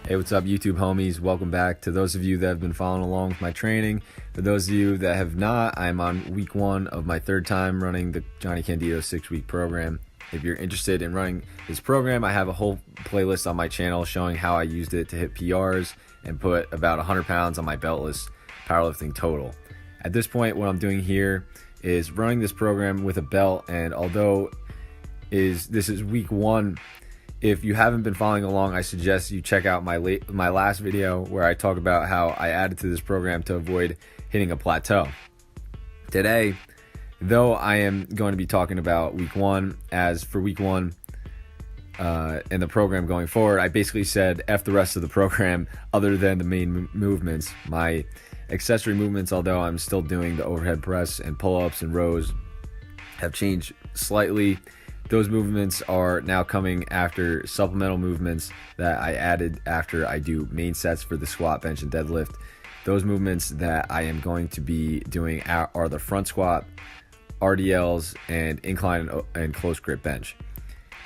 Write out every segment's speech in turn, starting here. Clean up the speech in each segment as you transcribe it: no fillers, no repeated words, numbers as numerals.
Hey, what's up, YouTube homies? Welcome back. To those of you that have been following along with my training. For those of you that have not, I'm on week 1 of my 3rd time running the Johnny Candito 6-week program. If you're interested in running this program, I have a whole playlist on my channel showing how I used it to hit PRs and put about 100 pounds on my beltless powerlifting total. At this point, what I'm doing here is running this program with a belt, and although this is week 1, if you haven't been following along, I suggest you check out my last video where I talk about how I added to this program to avoid hitting a plateau. Today, though, I am going to be talking about week 1. As for week 1 in the program going forward, I basically said F the rest of the program other than the main movements. My accessory movements, although I'm still doing the overhead press and pull-ups and rows, have changed slightly. Those movements are now coming after supplemental movements that I added after I do main sets for the squat, bench, and deadlift. Those movements that I am going to be doing are the front squat, RDLs, and incline and close grip bench.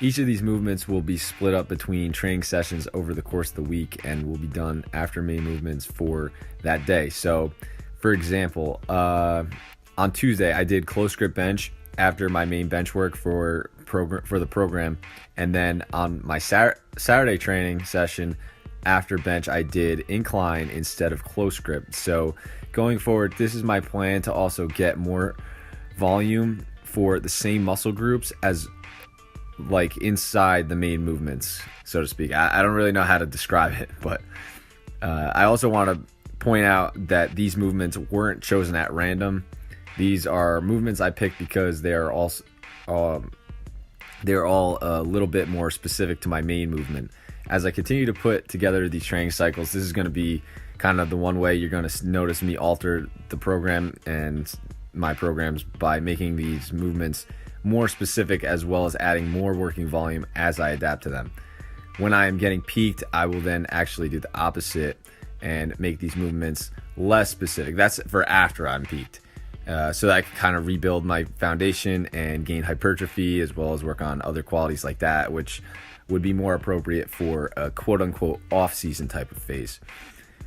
Each of these movements will be split up between training sessions over the course of the week and will be done after main movements for that day. So, for example, on Tuesday, I did close grip bench after my main bench work for the program, and then on my Saturday training session after bench, I did incline instead of close grip. So going forward, this is my plan to also get more volume for the same muscle groups as like inside the main movements, so to speak. I don't really know how to describe it, but I also want to point out that these movements weren't chosen at random. These are movements I picked because they're all a little bit more specific to my main movement. As I continue to put together these training cycles, this is going to be kind of the one way you're going to notice me alter the program and my programs by making these movements more specific, as well as adding more working volume as I adapt to them. When I am getting peaked, I will then actually do the opposite and make these movements less specific. That's for after I'm peaked. So that I can kind of rebuild my foundation and gain hypertrophy, as well as work on other qualities like that, which would be more appropriate for a quote-unquote off-season type of phase.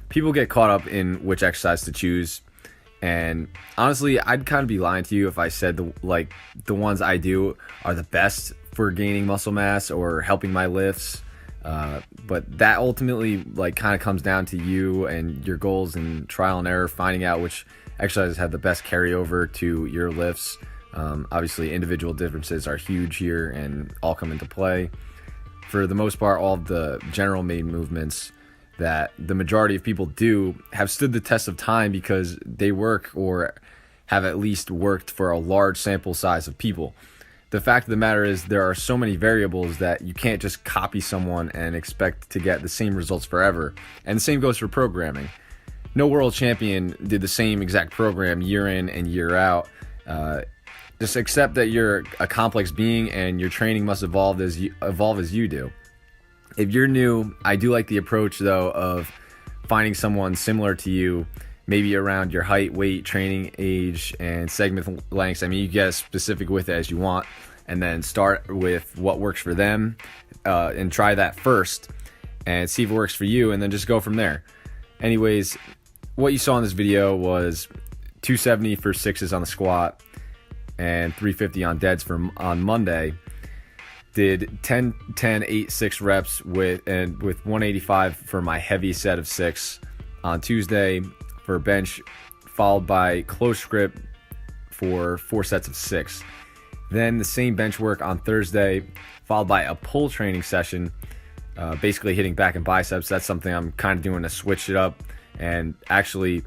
People get caught up in which exercise to choose, and honestly, I'd kind of be lying to you if I said the ones I do are the best for gaining muscle mass or helping my lifts. But that ultimately kind of comes down to you and your goals and trial and error, finding out which exercises have the best carryover to your lifts. Obviously, individual differences are huge here and all come into play. For the most part, all of the general main movements that the majority of people do have stood the test of time because they work or have at least worked for a large sample size of people. The fact of the matter is there are so many variables that you can't just copy someone and expect to get the same results forever. And the same goes for programming. No world champion did the same exact program year in and year out. Just accept that you're a complex being and your training must evolve as you do. If you're new, I do like the approach, though, of finding someone similar to you, maybe around your height, weight, training age, and segment lengths. I mean, you get as specific with it as you want, and then start with what works for them and try that first and see if it works for you, and then just go from there. Anyways, what you saw in this video was 270 for 6s on the squat and 350 on deads on Monday. Did 10, 8, 6 reps with 185 for my heavy set of 6 on Tuesday for bench, followed by close grip for 4 sets of 6. Then the same bench work on Thursday, followed by a pull training session, basically hitting back and biceps. That's something I'm kind of doing to switch it up and actually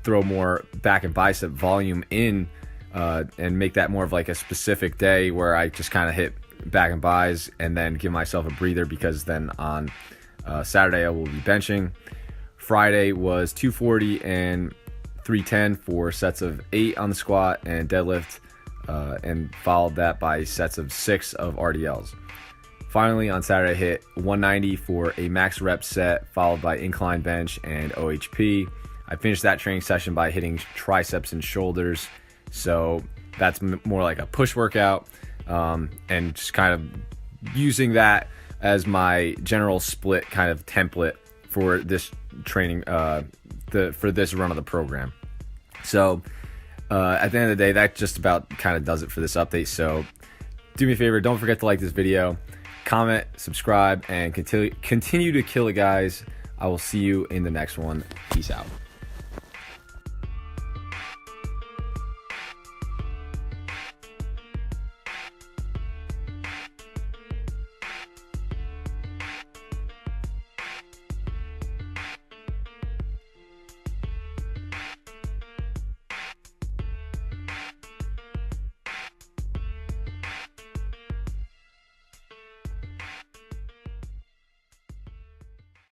throw more back and bicep volume in and make that more of like a specific day where I just kind of hit back and bis and then give myself a breather, because then on Saturday I will be benching. Friday was 240 and 310 for sets of 8 on the squat and deadlift, and followed that by sets of 6 of RDLs. Finally, on Saturday, I hit 190 for a max rep set, followed by incline bench and OHP. I finished that training session by hitting triceps and shoulders, so that's more like a push workout, and just kind of using that as my general split kind of template for this training, for this run of the program. So at the end of the day, that just about kind of does it for this update. So do me a favor, don't forget to like this video, comment, subscribe, and continue to kill it, guys. I will see you in the next one. Peace out.